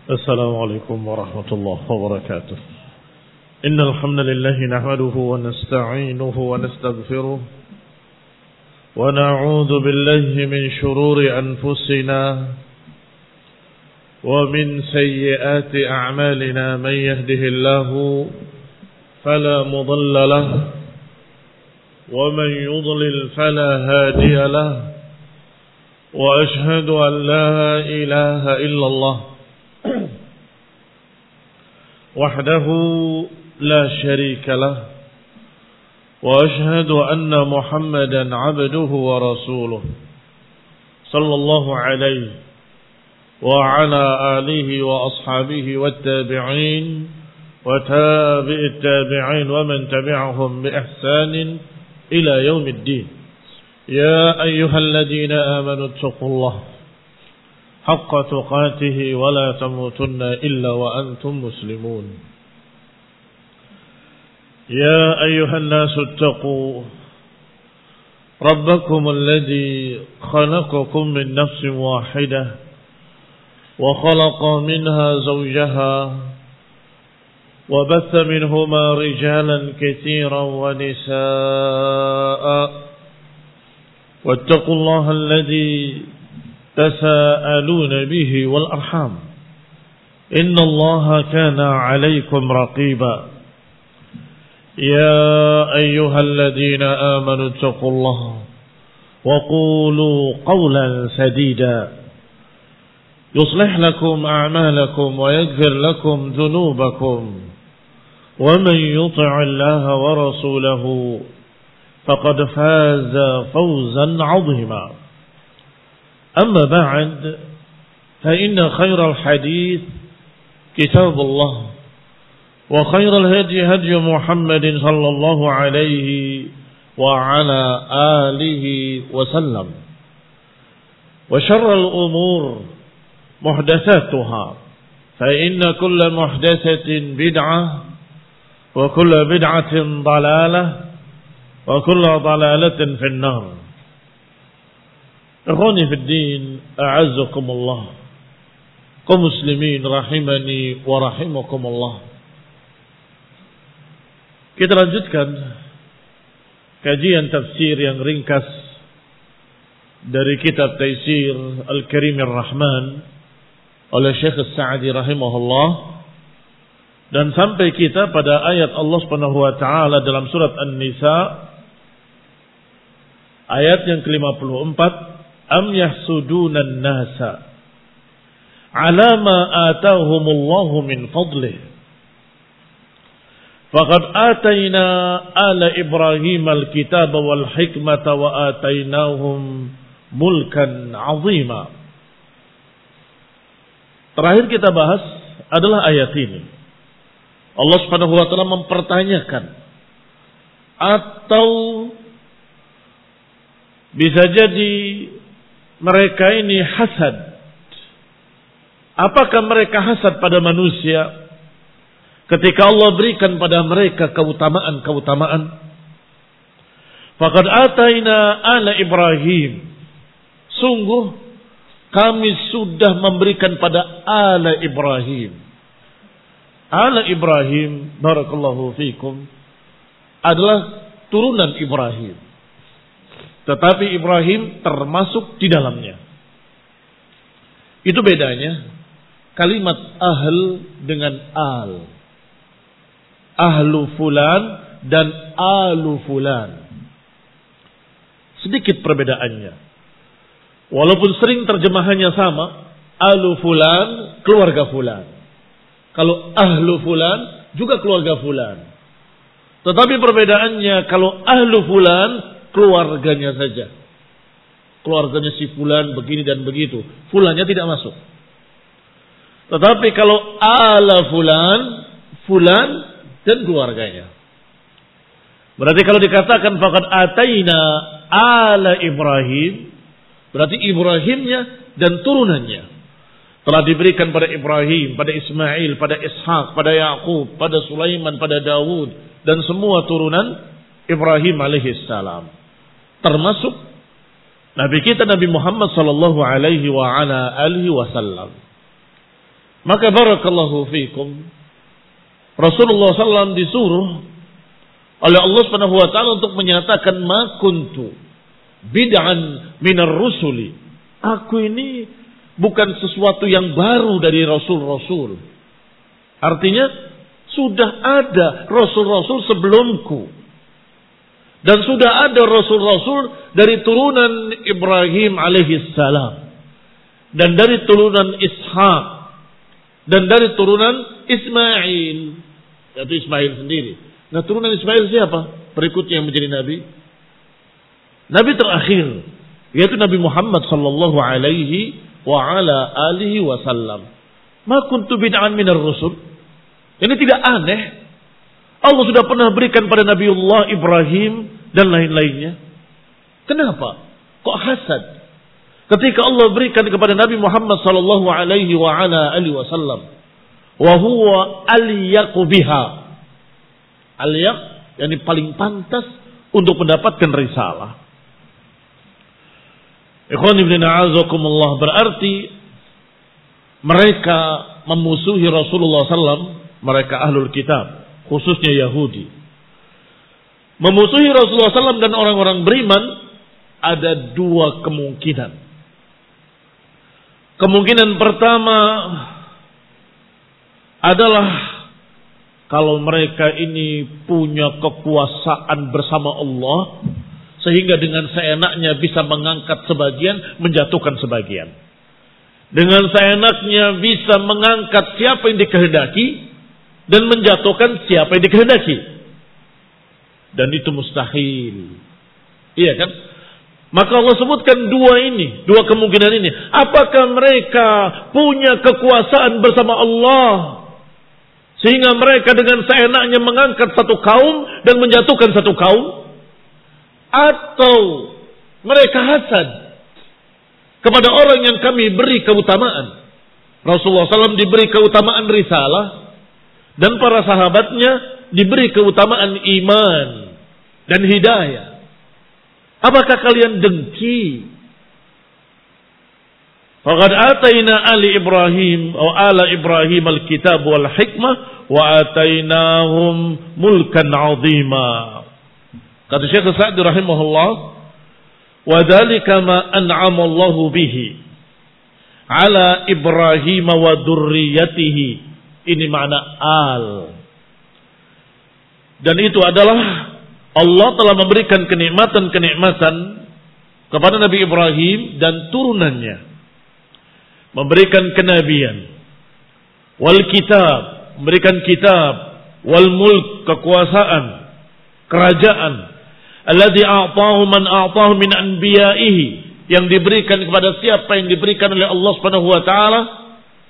السلام عليكم ورحمة الله وبركاته. إن الحمد لله نحمده ونستعينه ونستغفره ونعوذ بالله من شرور أنفسنا ومن سيئات أعمالنا. من يهده الله فلا مضل له ومن يضلل فلا هادي له وأشهد أن لا إله إلا الله وحده لا شريك له وأشهد أن محمدا عبده ورسوله صلى الله عليه وعلى آله وأصحابه والتابعين وتابع التابعين ومن تبعهم بإحسان إلى يوم الدين. يا أيها الذين آمنوا اتقوا الله حق تقاته ولا تموتن إلا وأنتم مسلمون. يا أيها الناس اتقوا ربكم الذي خلقكم من نفس واحدة وخلق منها زوجها وبث منهما رجالا كثيرا ونساء واتقوا الله الذي تساءلون به والأرحام إن الله كان عليكم رقيبا. يا أيها الذين آمنوا اتقوا الله وقولوا قولا سديدا يصلح لكم أعمالكم ويغفر لكم ذنوبكم ومن يطع الله ورسوله فقد فاز فوزا عظيما. أما بعد فإن خير الحديث كتاب الله وخير الهدي هدي محمد صلى الله عليه وعلى آله وسلم وشر الأمور محدثاتها فإن كل محدثة بدعة وكل بدعة ضلالة وكل ضلالة في النار. Ikhwani fid din, a'azzakumullah. Kaum muslimin rahimani wa rahimakumullah. Kita lanjutkan kajian tafsir yang ringkas dari kitab Taisir Al-Karim Ar-Rahman oleh Syekh As-Sa'di rahimahullah, dan sampai kita pada ayat Allah Subhanahu wa taala dalam surat An-Nisa ayat yang ke-54, am yahsuduna an-nasa ala ma atahumullahu min fadlih faqad atayna ala Ibrahim al-kitaba wal hikmata wa atainahum mulkan azima. Terakhir kita bahas adalah ayat ini. Allah Subhanahu wa taala mempertanyakan, atau bisa jadi mereka ini hasad. Apakah mereka hasad pada manusia ketika Allah berikan pada mereka keutamaan-keutamaan? Faqad ataina ala Ibrahim, sungguh kami sudah memberikan pada ala Ibrahim. Ala Ibrahim, barakallahu fikum, adalah turunan Ibrahim, tetapi Ibrahim termasuk di dalamnya. Itu bedanya kalimat ahl dengan al. Ahlu fulan dan alu fulan. Sedikit perbedaannya. Walaupun sering terjemahannya sama, alu fulan, keluarga fulan. Kalau ahlu fulan, juga keluarga fulan. Tetapi perbedaannya, kalau ahlu fulan, keluarganya saja. Keluarganya si fulan begini dan begitu. Fulannya tidak masuk. Tetapi kalau ala fulan, fulan dan keluarganya. Berarti kalau dikatakan faqad ataina ala Ibrahim, berarti Ibrahimnya dan turunannya telah diberikan pada Ibrahim, pada Ismail, pada Ishak, pada Yaqub, pada Sulaiman, pada Dawud, dan semua turunan Ibrahim alaihissalam. Termasuk Nabi kita Nabi Muhammad sallallahu alaihi wa ala alihi wasallam. Maka barakallahu fikum, Rasulullah SAW disuruh oleh Allah Subhanahu wa taala untuk menyatakan ma kuntu bid'an minar rusuli. Aku ini bukan sesuatu yang baru dari rasul-rasul. Artinya sudah ada rasul-rasul sebelumku. Dan sudah ada rasul-rasul dari turunan Ibrahim alaihissalam. Dan dari turunan Ishak. Dan dari turunan Ismail. Yaitu Ismail sendiri. Nah, turunan Ismail siapa? Berikutnya yang menjadi nabi. Nabi terakhir. Yaitu Nabi Muhammad sallallahu alaihi wa ala alihi wasallam. Ma kuntu bid'an minar rusul. Ini tidak aneh. Allah sudah pernah berikan pada Nabiullah Ibrahim dan lain-lainnya. Kenapa? Kok hasad? Ketika Allah berikan kepada Nabi Muhammad sallallahu alaihi wa ala alihi wasallam, wa huwa al-yaqu biha. Al-yaq yang paling pantas untuk mendapatkan risalah. Ikhwan ibn a'azakumullah, berarti mereka memusuhi Rasulullah SAW, mereka ahlul kitab, khususnya Yahudi. Memusuhi Rasulullah SAW dan orang-orang beriman ada dua kemungkinan. Kemungkinan pertama adalah kalau mereka ini punya kekuasaan bersama Allah, sehingga dengan seenaknya bisa mengangkat sebagian, menjatuhkan sebagian. Dengan seenaknya bisa mengangkat siapa yang dikehendaki dan menjatuhkan siapa yang dikehendaki. Dan itu mustahil. Iya kan? Maka Allah sebutkan dua kemungkinan ini. Apakah mereka punya kekuasaan bersama Allah sehingga mereka dengan seenaknya mengangkat satu kaum dan menjatuhkan satu kaum? Atau mereka hasad kepada orang yang kami beri keutamaan? Rasulullah SAW diberi keutamaan risalah dan para sahabatnya diberi keutamaan iman dan hidayah. Apakah kalian dengki? Faqad ataina ali Ibrahim atau ala Ibrahim al-kitab wal hikmah wa atainahum mulkan 'azima. Kata Syekh Sa'di rahimahullah, wa dzalika ma an'ama Allahu bihi ala Ibrahim wa dzurriyyatihi. Ini makna al. Dan itu adalah Allah telah memberikan kenikmatan-kenikmatan kepada Nabi Ibrahim dan turunannya. Memberikan kenabian. Wal kitab, memberikan kitab. Wal mulk, kekuasaan. Kerajaan. Alladhi a'tahu man a'tahu min anbiya'ihi. Yang diberikan kepada siapa yang diberikan oleh Allah Subhanahu wa taala,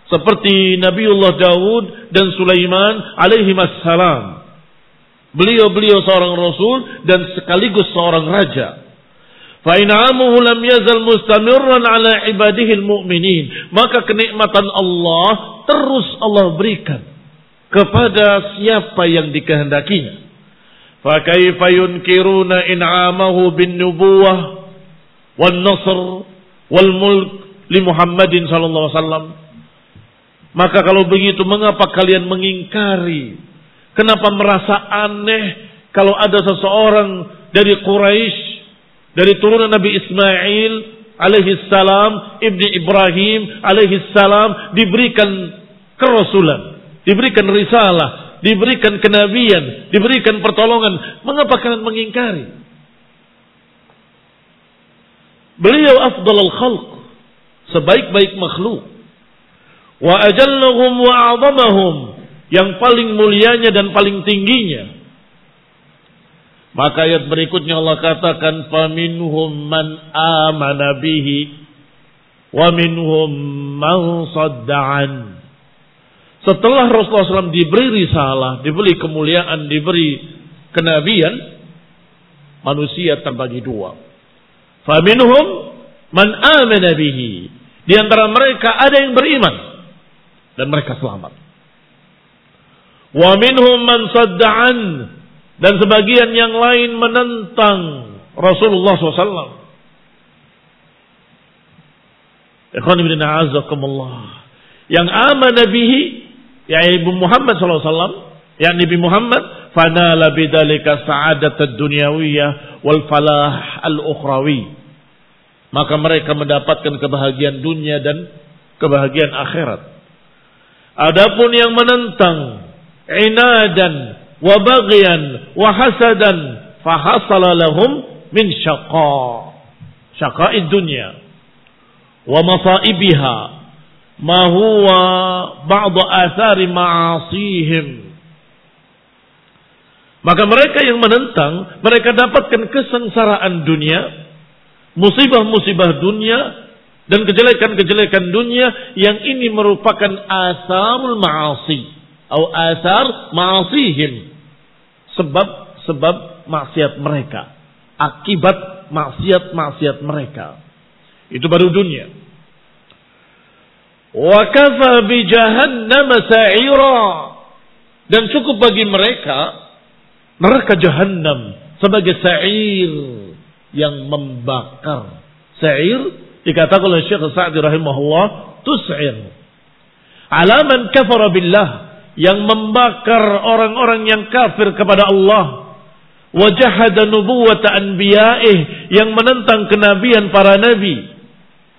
seperti Nabiullah Daud dan Sulaiman alaihi wassalam. Beliau seorang rasul dan sekaligus seorang raja. Fa in'amuhu lam yazal mustamirran ala ibadihi almu'minin. Maka kenikmatan Allah terus Allah berikan kepada siapa yang dikehendakinya. Fa kaifa yunkiruna in'amahu bin nubuwah wan nasr wal mulk li Muhammadin sallallahu alaihi wasallam. Maka kalau begitu mengapa kalian mengingkari? Kenapa merasa aneh kalau ada seseorang dari Quraisy, dari turunan Nabi Ismail alaihissalam, ibni Ibrahim alaihissalam, diberikan kerasulan, diberikan risalah, diberikan kenabian, diberikan pertolongan. Mengapa kalian mengingkari? Beliau afdalul khalq, sebaik-baik makhluk. Wa ajallahum wa a'zamahum, yang paling mulianya dan paling tingginya. Maka ayat berikutnya Allah katakan, faminhum man amana bihi wa minhum man sadda'an. Setelah Rasulullah SAW diberi risalah, diberi kemuliaan, diberi kenabian, manusia terbagi dua. Faminhum man amana bihi. Di antara mereka ada yang beriman dan mereka selamat. Wa minhum man sadda'an, dan sebagian yang lain menentang Rasulullah SAW. Ikhwan ibn a'azakumullah, yang amana bihi, yaitu Muhammad sallallahu alaihi wasallam, yakni Nabi Muhammad, fanala bidzalika sa'adat ad-dunyawiyah wal falah al-ukhrawi. Maka mereka mendapatkan kebahagiaan dunia dan kebahagiaan akhirat. Adapun yang menentang inadan wa baghyan wa hasadan fahasala lahum min syaqa'id dunya wa masaibiha ma huwa ba'd athari ma'asihim. Maka mereka yang menentang, mereka dapatkan kesengsaraan dunia, musibah-musibah dunia, dan kejelekan-kejelekan dunia yang ini merupakan asarul ma'asi atau asar ma'asihim, sebab maksiat mereka, akibat maksiat mereka. Itu baru dunia. Wa kafa bi jahannam sa'ira, dan cukup bagi mereka neraka jahanam sebagai sa'ir yang membakar. Sa'ir dikatakan oleh Syekh Sa'di rahimahullah, tus'ir ala man kafara billah, yang membakar orang-orang yang kafir kepada Allah, wa jahada nubuwwata anbiya'ih, yang menentang kenabian para nabi,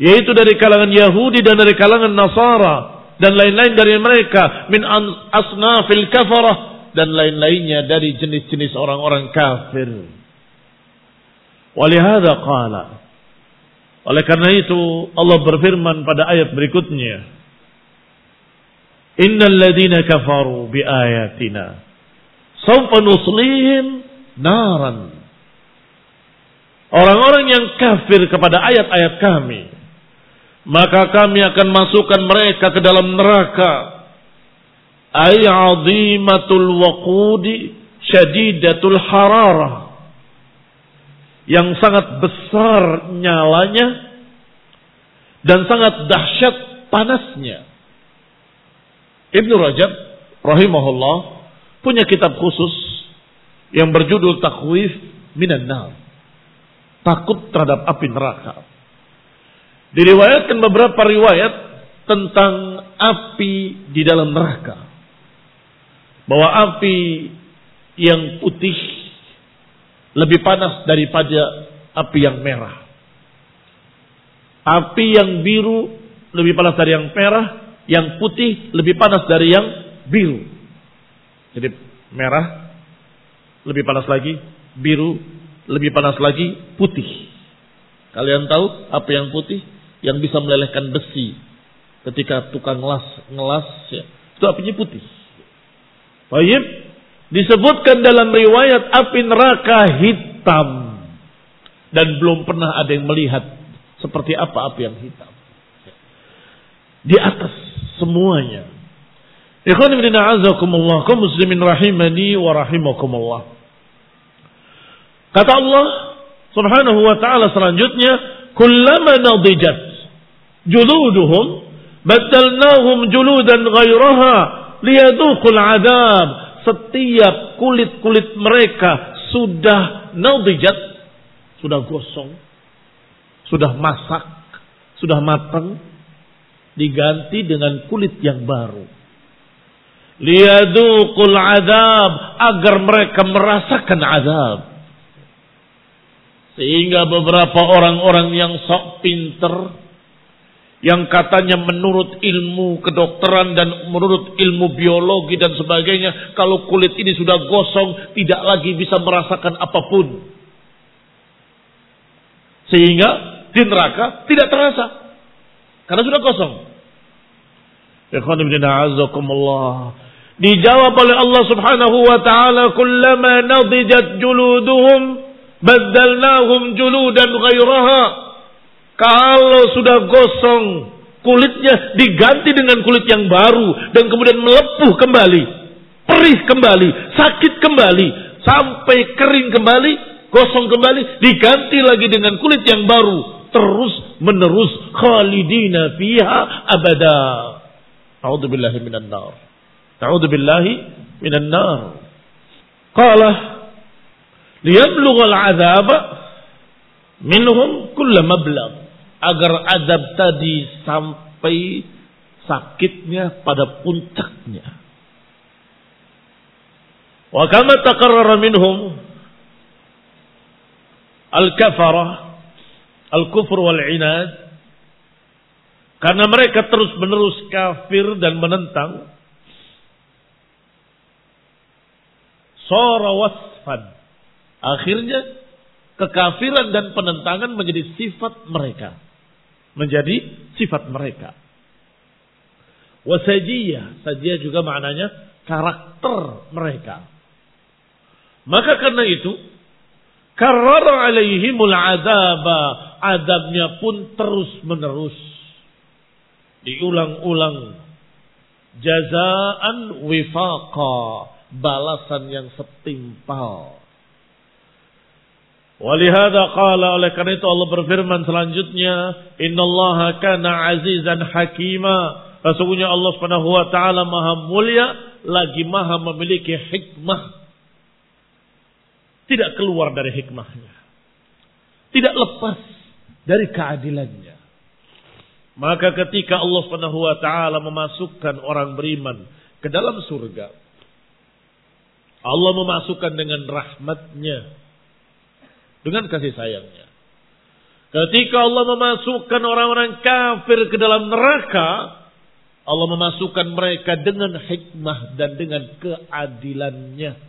yaitu dari kalangan Yahudi dan dari kalangan Nasara dan lain-lain dari mereka, min asnafil kafarah, dan lain-lainnya dari jenis-jenis orang-orang kafir. Walihada qala, oleh karena itu Allah berfirman pada ayat berikutnya, innal ladina kafaru bi ayatina sawfa nuslihim naran. Orang-orang yang kafir kepada ayat-ayat kami, maka kami akan masukkan mereka ke dalam neraka. Ay azimatul waqudi syadidatul hararah, yang sangat besar nyalanya dan sangat dahsyat panasnya. Ibnu Rajab rahimahullah punya kitab khusus yang berjudul Takhwif minan nar, takut terhadap api neraka. Diriwayatkan beberapa riwayat tentang api di dalam neraka, bahwa api yang putih lebih panas daripada api yang merah. Api yang biru lebih panas dari yang merah, yang putih lebih panas dari yang biru. Jadi merah lebih panas lagi, biru lebih panas lagi, putih. Kalian tahu apa yang putih? Yang bisa melelehkan besi ketika tukang ngelas ya, itu apinya putih. Baik, disebutkan dalam riwayat api neraka hitam, dan belum pernah ada yang melihat seperti apa api yang hitam. Di atas semuanya. Ikhwan fillah a'azakumullah, kaum muslimin rahimani wa rahimakumullah. Kata Allah Subhanahu wa taala selanjutnya, kullama nadijat juluduhum badalnahum juludan ghairaha liyadhuqul adab. Setiap kulit-kulit mereka sudah nadijat, sudah gosong, sudah masak, sudah matang, diganti dengan kulit yang baru. Liyadhuqul adab, agar mereka merasakan azab. Sehingga beberapa orang-orang yang sok pinter, yang katanya menurut ilmu kedokteran dan menurut ilmu biologi dan sebagainya, kalau kulit ini sudah gosong tidak lagi bisa merasakan apapun, sehingga di neraka tidak terasa karena sudah kosong. Ikhwan fillah a'azakumullah, dijawab oleh Allah Subhanahu wa taala, kullama nadijat juluduhum badalnahum juludan ghairaha. Kalau sudah gosong kulitnya diganti dengan kulit yang baru, dan kemudian melepuh kembali, perih kembali, sakit kembali, sampai kering kembali, gosong kembali, diganti lagi dengan kulit yang baru, terus menerus, khalidina fiha abada. A'udzubillahi minan nar. A'udzubillahi minan nar. Qala liyablughal 'adzaba minhum kull mablagh, agar azab tadi sampai sakitnya pada puncaknya. Wa kama taqarrara minhum al-kafarah, al-kufr wal-inad, karena mereka terus-menerus kafir dan menentang, sara wasfan, akhirnya kekafiran dan penentangan menjadi sifat mereka. Menjadi sifat mereka. Wasajiyah, sajiyah juga maknanya karakter mereka. Maka karena itu, karrara alaihimul adaba, adabnya pun terus menerus. Diulang-ulang. Jazaan wifaqa, balasan yang setimpal. Walihada qala, oleh karena itu Allah berfirman selanjutnya, innallaha kana azizan hakima, sesungguhnya Allah Subhanahu wa taala maha mulia lagi maha memiliki hikmah. Tidak keluar dari hikmahnya. Tidak lepas dari keadilannya. Maka ketika Allah Subhanahu wa taala memasukkan orang beriman ke dalam surga, Allah memasukkan dengan rahmatnya, dengan kasih sayangnya. Ketika Allah memasukkan orang-orang kafir ke dalam neraka, Allah memasukkan mereka dengan hikmah dan dengan keadilannya.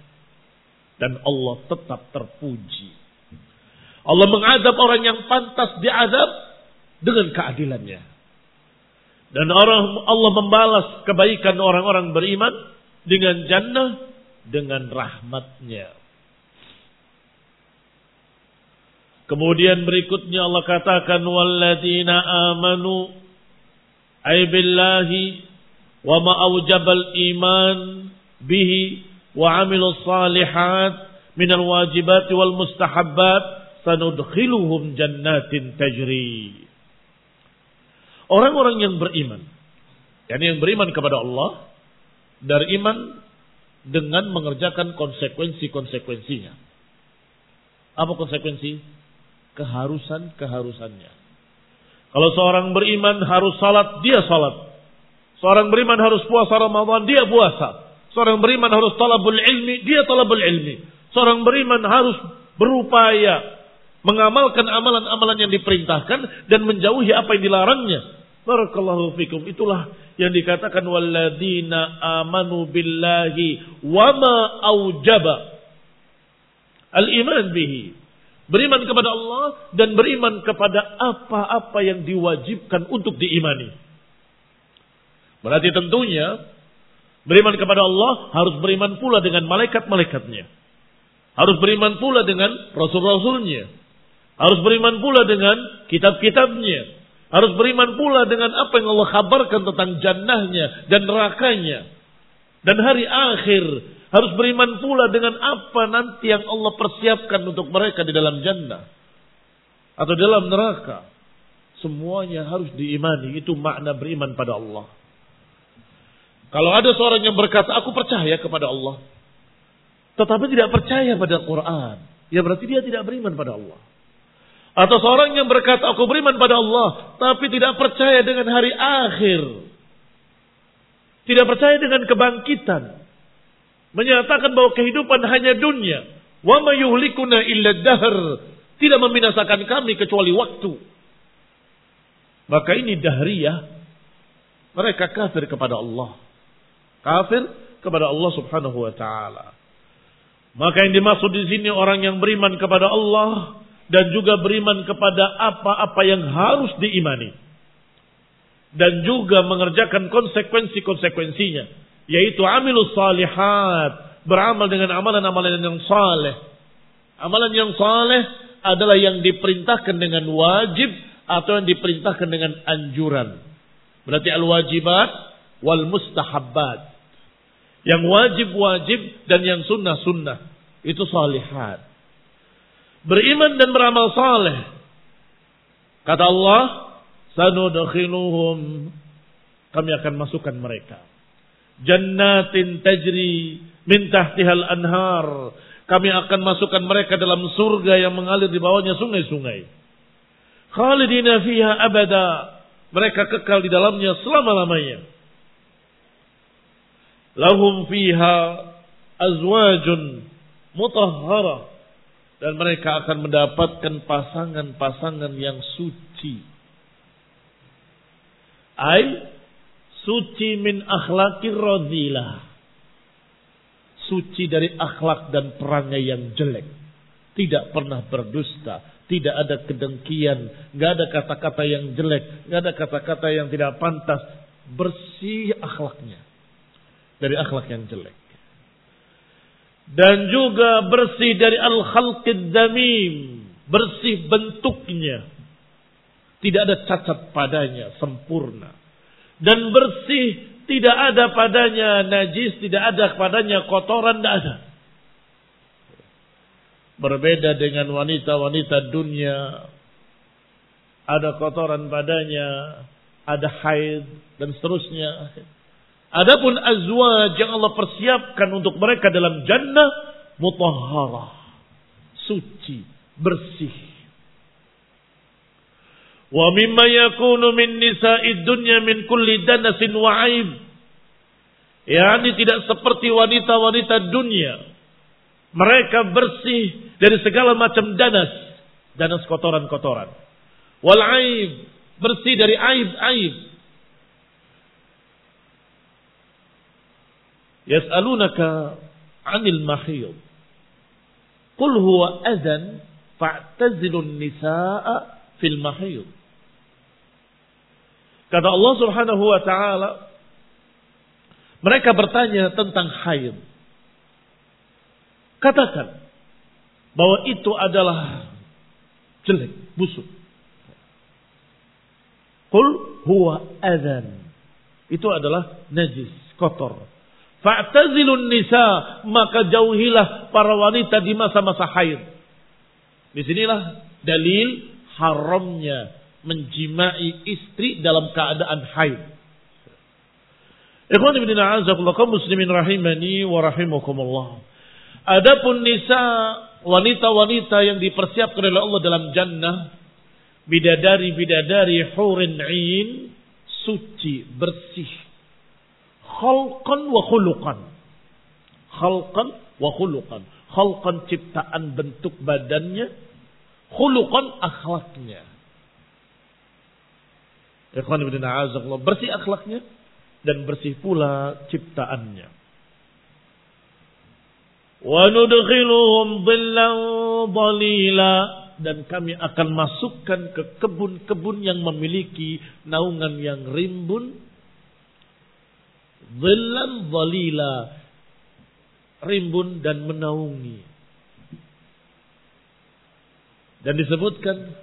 Dan Allah tetap terpuji. Allah mengadab orang yang pantas diadab dengan keadilannya. Dan Allah membalas kebaikan orang-orang beriman dengan jannah, dengan rahmatnya. Kemudian berikutnya Allah katakan, walladzina amanu ay billahi wa ma aujabal iman bihi wa amilus salihat minal wajibati wal mustahabbat sanudkhiluhum jannatin tajri. Orang-orang yang beriman, yakni yang beriman kepada Allah, beriman dengan mengerjakan konsekuensi-konsekuensinya. Apa konsekuensi? Keharusan-keharusannya. Kalau seorang beriman harus salat, dia salat. Seorang beriman harus puasa Ramadan, dia puasa. Seorang beriman harus talabul ilmi, dia talabul ilmi. Seorang beriman harus berupaya mengamalkan amalan-amalan yang diperintahkan dan menjauhi apa yang dilarangnya. Barakallahu fikum. Itulah yang dikatakan walladzina amanu billahi wa ma aujaba al-iman bihi. Beriman kepada Allah dan beriman kepada apa-apa yang diwajibkan untuk diimani. Berarti tentunya beriman kepada Allah harus beriman pula dengan malaikat-malaikatnya. Harus beriman pula dengan rasul-rasulnya. Harus beriman pula dengan kitab-kitabnya. Harus beriman pula dengan apa yang Allah kabarkan tentang jannahnya dan nerakanya. Dan hari akhir. Harus beriman pula dengan apa nanti yang Allah persiapkan untuk mereka di dalam jannah. Atau dalam neraka. Semuanya harus diimani. Itu makna beriman pada Allah. Kalau ada seorang yang berkata, aku percaya kepada Allah. Tetapi tidak percaya pada Quran. Ya berarti dia tidak beriman pada Allah. Atau seorang yang berkata, aku beriman pada Allah. Tapi tidak percaya dengan hari akhir. Tidak percaya dengan kebangkitan. Menyatakan bahwa kehidupan hanya dunia. Wa ma yuhlikuna illa dahr. Tidak membinasakan kami kecuali waktu. Maka ini dahriyah. Mereka kafir kepada Allah. Kafir kepada Allah subhanahu wa ta'ala. Maka yang dimaksud di sini orang yang beriman kepada Allah. Dan juga beriman kepada apa-apa yang harus diimani. Dan juga mengerjakan konsekuensi-konsekuensinya. Yaitu amilus salihat. Beramal dengan amalan-amalan yang saleh. Amalan yang saleh adalah yang diperintahkan dengan wajib. Atau yang diperintahkan dengan anjuran. Berarti al-wajibat wal mustahabbat. Yang wajib-wajib dan yang sunnah-sunnah. Itu salihat. Beriman dan beramal saleh. Kata Allah, sanudkhiluhum, kami akan masukkan mereka. Jannatin tajri min tahtihal anhar. Kami akan masukkan mereka dalam surga yang mengalir di bawahnya sungai-sungai. Khalidina fiha abada. Mereka kekal di dalamnya selama-lamanya. Lahum fiha azwajun mutahharah. Dan mereka akan mendapatkan pasangan-pasangan yang suci. Suci min akhlaqir radhilah. Suci dari akhlak dan perangai yang jelek. Tidak pernah berdusta. Tidak ada kedengkian. Gak ada kata-kata yang jelek. Gak ada kata-kata yang tidak pantas. Bersih akhlaknya. Dari akhlak yang jelek. Dan juga bersih dari al-khalqid damim. Bersih bentuknya. Tidak ada cacat padanya. Sempurna. Dan bersih. Tidak ada padanya najis. Tidak ada padanya kotoran. Tidak ada. Berbeda dengan wanita-wanita dunia. Ada kotoran padanya. Ada haid. Dan seterusnya. Adapun azwaj yang Allah persiapkan untuk mereka dalam jannah. Mutahharah. Suci. Bersih. Wa mimma yakunu min nisa'id dunya min kulli danasin wa aib. Yani tidak seperti wanita-wanita dunia. Mereka bersih dari segala macam danas. Danas kotoran-kotoran. Wal aib. Bersih dari aib-aib. Yas'alunaka 'anil mahiyid. Qul huwa adhan fa'tazilun nisaa'a fil mahiyid. Kata Allah Subhanahu wa taala, mereka bertanya tentang haid. Katakan bahwa itu adalah jelek, busuk. Qul huwa adhan. Itu adalah najis, kotor. Fa'tazilun nisa, maka jauhilah para wanita di masa-masa haid. Di sinilah dalil haramnya menjimai istri dalam keadaan haid. Ikhwan ibn a'azakullah kaum muslimin rahimani wa rahimakumullah. Adapun nisa, wanita-wanita yang dipersiapkan oleh Allah dalam jannah, bidadari-bidadari hurin 'ain, suci, bersih. Khalqan wa khuluqan. Khalqan wa khuluqan. Khalqan ciptaan bentuk badannya. Khuluqan akhlaknya. Ikhwan ibn a'azakullah. Bersih akhlaknya. Dan bersih pula ciptaannya. Wa nudkhiluhum dhillan dhalila. Dan kami akan masukkan ke kebun-kebun yang memiliki naungan yang rimbun. Dhillan dhalila, rimbun dan menaungi. Dan disebutkan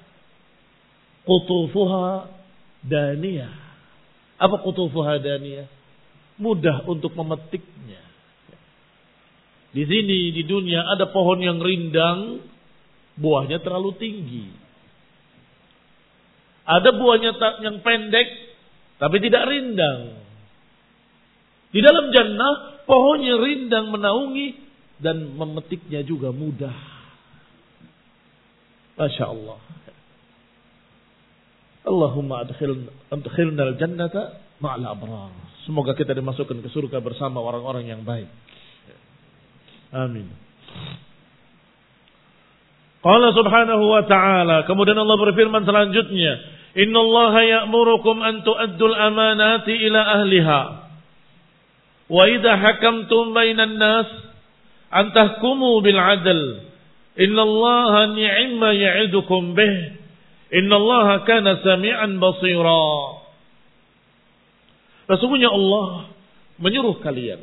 qutufuha daniyah. Apa qutufuha daniyah? Mudah untuk memetiknya. Di sini di dunia ada pohon yang rindang, buahnya terlalu tinggi. Ada buahnya yang pendek tapi tidak rindang. Di dalam jannah, pohonnya rindang menaungi dan memetiknya juga mudah. Masya Allah. Allahumma adkhilna al-jannata ma'al abrar. Semoga kita dimasukkan ke surga bersama orang-orang yang baik. Amin. Qala subhanahu wa ta'ala. Kemudian Allah berfirman selanjutnya. Inna allaha ya'murukum an tu'addul amanati ila ahliha. Wa idza hakamtum bainan nas an tahkumu bil adl. Innallaha ni'ma ya'idukum bih. Innallaha kana sami'an basira. Sesungguhnya Allah menyuruh kalian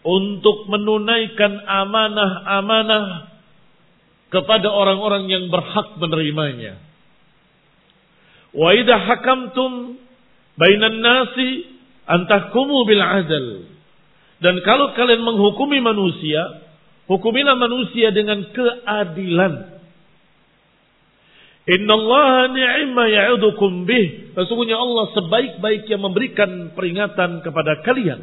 untuk menunaikan amanah-amanah kepada orang-orang yang berhak menerimanya. Wa idza hakamtum bainan nasi antahkumu bil adl. Dan kalau kalian menghukumi manusia, hukumilah manusia dengan keadilan. Innallaha ni'ma ya'idukum bih. Sesungguhnya Allah sebaik-baik yang memberikan peringatan kepada kalian.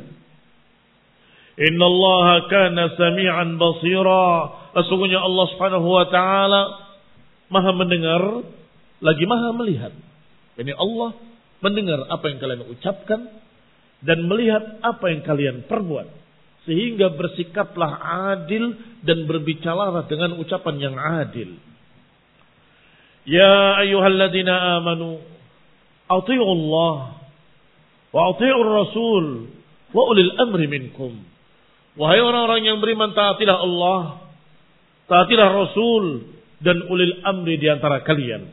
Innallaha kana sami'an basira. Sesungguhnya Allah Subhanahu wa taala Maha mendengar lagi Maha melihat. Ini Allah mendengar apa yang kalian ucapkan dan melihat apa yang kalian perbuat. Sehingga bersikaplah adil dan berbicaralah dengan ucapan yang adil. Ya ayyuhalladzina amanu atii'u Allah wa atii'ur rasul wa ulil amri minkum. Wahai orang-orang yang beriman, taatilah Allah, taatilah Rasul dan ulil amri di antara kalian.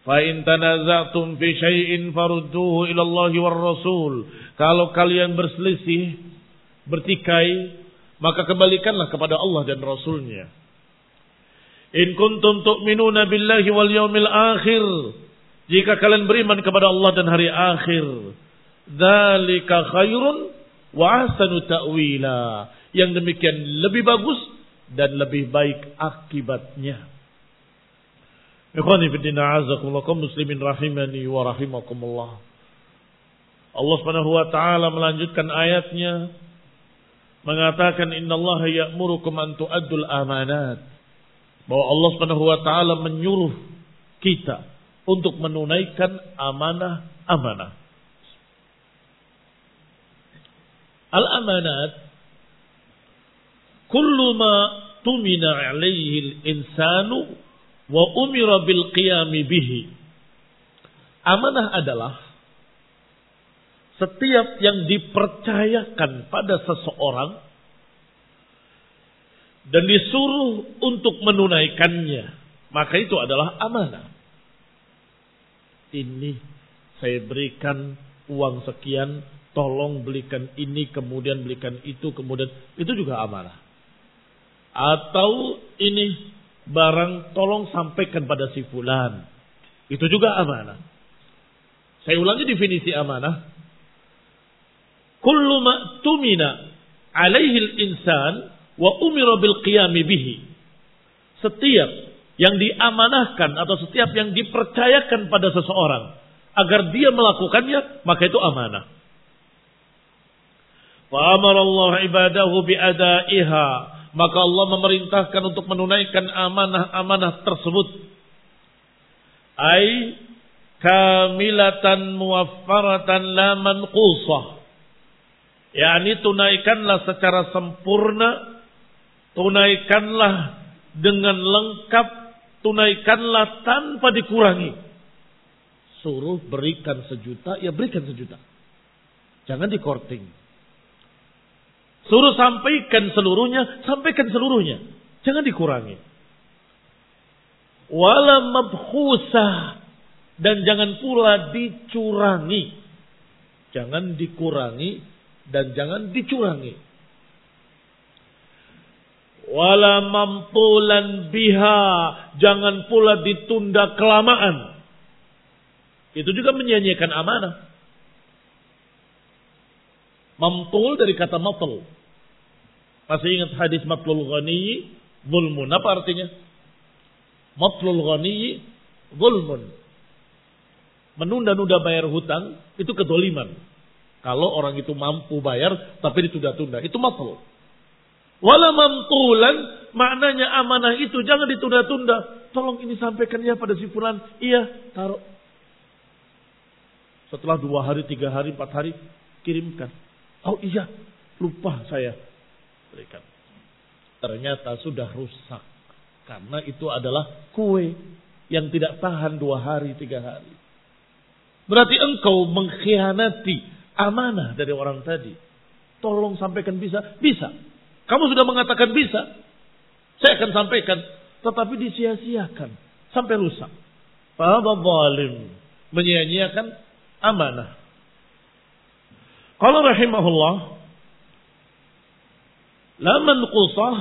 Fa in tanaza'tum fi syai'in farudduhu ila Allah war Rasul. Kalau kalian berselisih, bertikai, maka kembalikanlah kepada Allah dan Rasulnya. In kuntum tu'minuna billahi wal yawmil akhir. Jika kalian beriman kepada Allah dan hari akhir, dzalika khairun wa ahsanu ta'wila. Yang demikian lebih bagus dan lebih baik akibatnya. Ikhwani fillah, a'azakumullah, kaum muslimin rahimani wa rahimakumullah. Allah Subhanahu wa taala melanjutkan ayatnya mengatakan innallaha ya'murukum an tu'addul amanat. Bahwa Allah Subhanahu wa taala menyuruh kita untuk menunaikan amanah-amanah. Al-amanat kullu ma tumina alaihi al-insanu wa umira bil qiyami bihi. Amanah adalah setiap yang dipercayakan pada seseorang dan disuruh untuk menunaikannya, maka itu adalah amanah. Ini saya berikan uang sekian, tolong belikan ini, kemudian belikan itu, kemudian itu juga amanah. Atau ini barang tolong sampaikan pada si fulan, itu juga amanah. Saya ulangi definisi amanah. Kullu ma tumina alaihi al-insan wa umira bil qiyami bihi. Setiap yang diamanahkan atau setiap yang dipercayakan pada seseorang agar dia melakukannya, maka itu amanah. Wa amara Allah ibadahu bi adaiha, maka Allah memerintahkan untuk menunaikan amanah-amanah tersebut. Ai kamilatan muwaffaratan la manqusah. yakni tunaikanlah secara sempurna, tunaikanlah dengan lengkap, tunaikanlah tanpa dikurangi. Suruh berikan 1 juta, ya berikan 1 juta. Jangan dikorting. Suruh sampaikan seluruhnya, sampaikan seluruhnya. Jangan dikurangi. Wala mabkhusah, dan jangan pula dicurangi. Jangan dikurangi dan jangan dicurangi. Wala mamtulan biha, jangan pula ditunda kelamaan. Itu juga menyia-nyiakan amanah. Mamtul dari kata matul. Masih ingat hadis matlul ghani zulmun? Apa artinya? Matlul ghani zulmun. Menunda-nunda bayar hutang itu kedoliman. Kalau orang itu mampu bayar tapi ditunda-tunda, itu matul. Wala mamtulan, maknanya amanah itu jangan ditunda-tunda. Tolong ini sampaikan ya pada si fulan. Iya, taruh. Setelah 2 hari, 3 hari, 4 hari, kirimkan. Oh iya, lupa saya berikan. Ternyata sudah rusak. Karena itu adalah kue yang tidak tahan 2 hari, 3 hari. Berarti engkau mengkhianati amanah dari orang tadi. Tolong sampaikan bisa? Bisa. Kamu sudah mengatakan bisa. Saya akan sampaikan. Tetapi disia-siakan. Sampai rusak. Fahadha zalim. Menyia-nyiakan amanah. Qala rahimahullah, la manqusah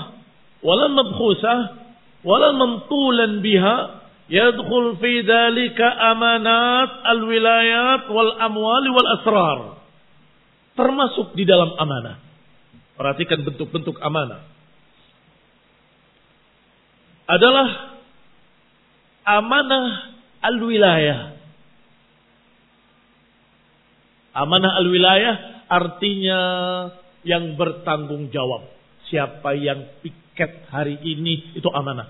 wala mabkhusah wala mamtulan biha yadkhul fi dhalika amanat alwilayat wal amwali wal asrar. Termasuk di dalam amanah. Perhatikan bentuk-bentuk amanah. Adalah amanah al-wilayah. Amanah al-wilayah artinya yang bertanggung jawab. Siapa yang piket hari ini itu amanah.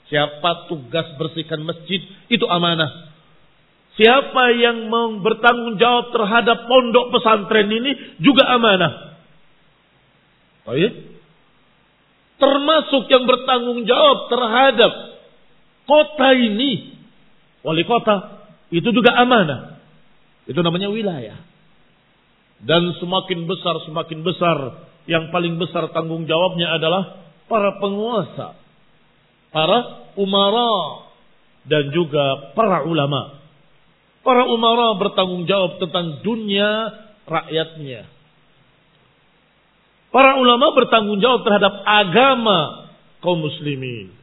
Siapa tugas bersihkan masjid itu amanah. Siapa yang bertanggung jawab terhadap pondok pesantren ini juga amanah. Oh ya? Termasuk yang bertanggung jawab terhadap kota ini, wali kota, itu juga amanah. Itu namanya wilayah. Dan semakin besar, yang paling besar tanggung jawabnya adalah para penguasa, para umara, dan juga para ulama. Para umara bertanggung jawab tentang dunia rakyatnya. Para ulama bertanggung jawab terhadap agama kaum muslimin.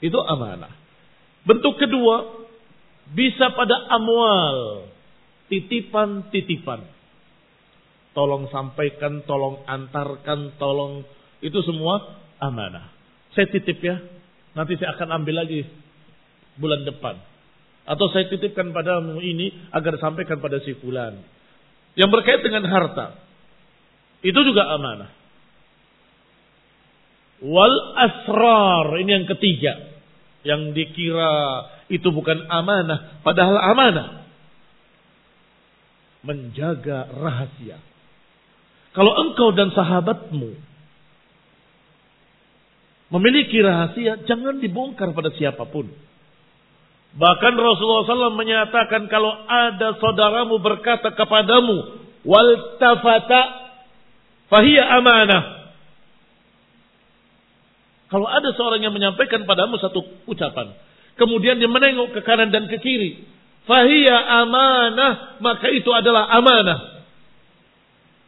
Itu amanah. Bentuk kedua, bisa pada amwal, titipan-titipan. Tolong sampaikan, tolong antarkan, tolong, itu semua amanah. Saya titip ya, nanti saya akan ambil lagi bulan depan. Atau saya titipkan padamu ini agar sampaikan pada si fulan. Yang berkait dengan harta, itu juga amanah. Wal asrar, ini yang ketiga. Yang dikira itu bukan amanah, padahal amanah. Menjaga rahasia. Kalau engkau dan sahabatmu memiliki rahasia, jangan dibongkar pada siapapun. Bahkan Rasulullah SAW menyatakan kalau ada saudaramu berkata kepadamu, wal tafata fahiya amanah. Kalau ada seorang yang menyampaikan padamu satu ucapan, kemudian dia menengok ke kanan dan ke kiri, fahiya amanah, maka itu adalah amanah.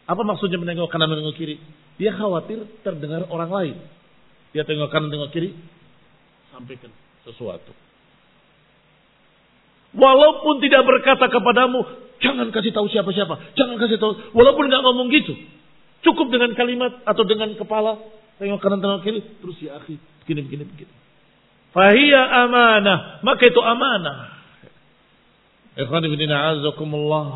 Apa maksudnya menengok kanan dan menengok kiri? Dia khawatir terdengar orang lain. Dia tengok kanan, tengok kiri, sampaikan sesuatu. Walaupun tidak berkata kepadamu, jangan kasih tahu siapa-siapa, jangan kasih tahu. Walaupun nggak ngomong gitu, cukup dengan kalimat atau dengan kepala, tengok kanan, tengok kiri, terus ya akhi, begini. Fahiya amanah, maka itu amanah. Ikhwan fillah a'azzakumullah.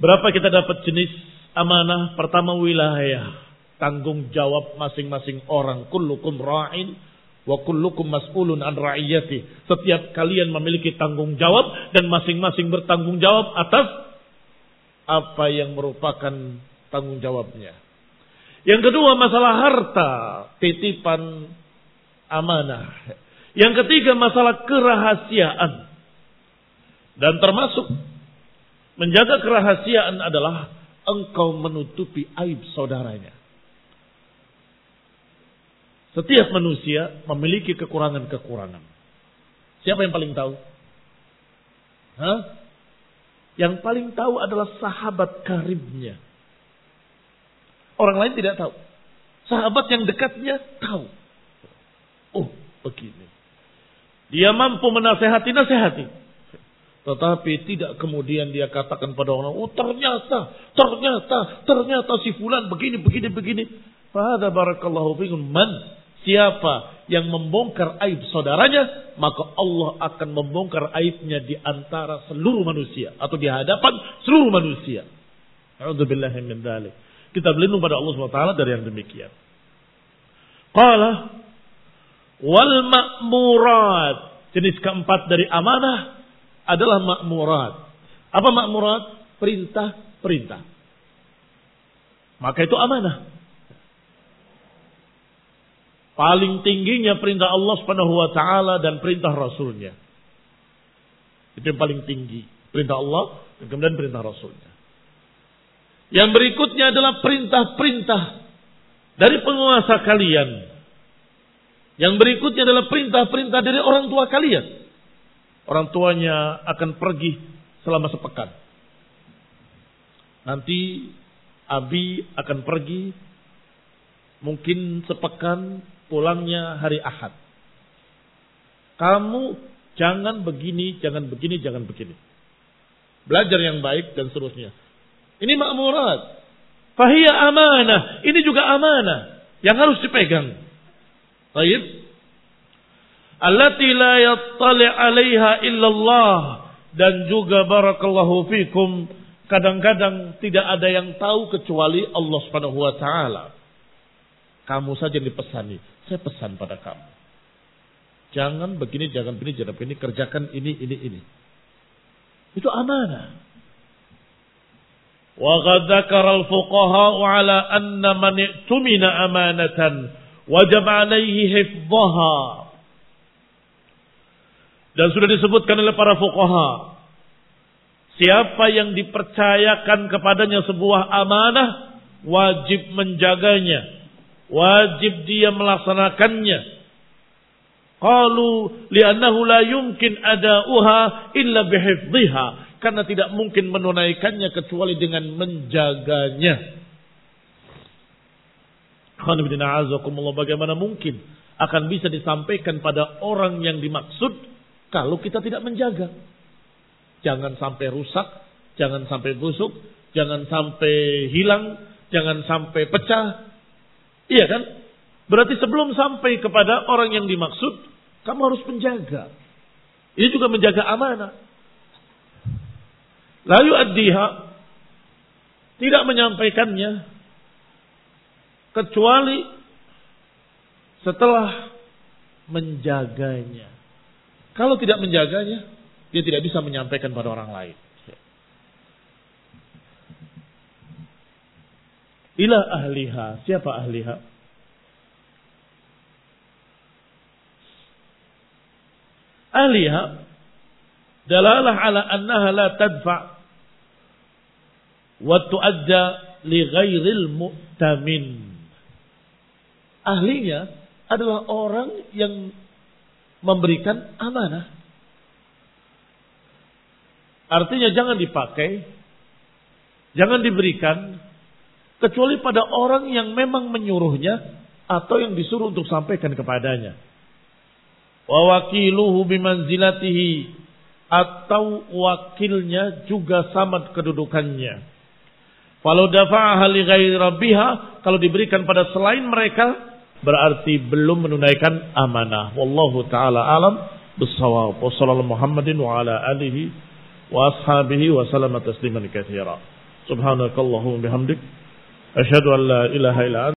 Berapa kita dapat jenis amanah? Pertama, wilayah, tanggung jawab masing-masing orang. Kullukum ra'in wa kullukum mas'ulun an ra'iyati. Setiap kalian memiliki tanggung jawab dan masing-masing bertanggung jawab atas apa yang merupakan tanggung jawabnya. Yang kedua, masalah harta, titipan amanah. Yang ketiga, masalah kerahasiaan. Dan termasuk menjaga kerahasiaan adalah engkau menutupi aib saudaranya. Setiap manusia memiliki kekurangan-kekurangan. Siapa yang paling tahu? Yang paling tahu adalah sahabat karibnya. Orang lain tidak tahu. Sahabat yang dekatnya tahu. Oh, begini. Dia mampu nasihati. Tetapi tidak kemudian dia katakan pada orang, oh ternyata si fulan begini. Fahadha barakallahu fikum man. Siapa yang membongkar aib saudaranya, maka Allah akan membongkar aibnya di antara seluruh manusia. Atau di hadapan seluruh manusia. A'udzubillahi min dzalik. Kita berlindung pada Allah SWT dari yang demikian. Qala wal ma'murat. Jenis keempat dari amanah adalah ma'murat. Apa ma'murat? Perintah. Maka itu amanah. Paling tingginya perintah Allah Subhanahu wa taala dan perintah Rasulnya. Itu yang paling tinggi. Perintah Allah dan kemudian perintah Rasulnya. Yang berikutnya adalah perintah-perintah dari penguasa kalian. Yang berikutnya adalah perintah-perintah dari orang tua kalian. Orang tuanya akan pergi selama sepekan. Nanti Abi akan pergi mungkin sepekan, pulangnya hari Ahad. Kamu jangan begini. Belajar yang baik dan seterusnya. Ini ma'murat. Fahiyya amanah. Ini juga amanah yang harus dipegang. Baik. Allati la yattali' 'alaiha illallah. Dan juga barakallahu fikum, kadang-kadang tidak ada yang tahu kecuali Allah Subhanahu wa taala. Kamu saja dipesani. Saya pesan pada kamu. Jangan begini, kerjakan ini. Itu amanah. Wa qad dzakara al-fuqaha 'ala anna man i'tumina amanatan wajib 'alaihi hifdhaha. Dan sudah disebutkan oleh para fuqaha, siapa yang dipercayakan kepadanya sebuah amanah wajib menjaganya, wajib dia melaksanakannya. Qalu li'annahu la yumkin ada'uha illa bihifdhiha, karena tidak mungkin menunaikannya kecuali dengan menjaganya. Bagaimana mungkin akan bisa disampaikan pada orang yang dimaksud kalau kita tidak menjaga? Jangan sampai rusak, jangan sampai busuk, jangan sampai hilang, jangan sampai pecah. Iya kan? Berarti sebelum sampai kepada orang yang dimaksud, kamu harus menjaga. Ini juga menjaga amanah. La yu'addiha, tidak menyampaikannya kecuali setelah menjaganya. Kalau tidak menjaganya, dia tidak bisa menyampaikan pada orang lain. Ila ahliha, siapa ahliha? Ahliha dalalah ala annaha la tadfa' wa tu'adda li ghairil mu'tamin. Ahlinya adalah orang yang memberikan amanah. Artinya jangan dipakai, jangan diberikan kecuali pada orang yang memang menyuruhnya atau yang disuruh untuk sampaikan kepadanya. Wa wakiluhu bimanzilatihi, atau wakilnya juga sama kedudukannya. Kalau dafa'aha li ghairi rabbiha, kalau diberikan pada selain mereka berarti belum menunaikan amanah. Wallahu taala alam bissawab. Wassallallahu Muhammadin wa ala alihi wa ashabihi wa sallama tasliman katsira. Subhanakallahumma bihamdik asyhadu an la ilaha illa anta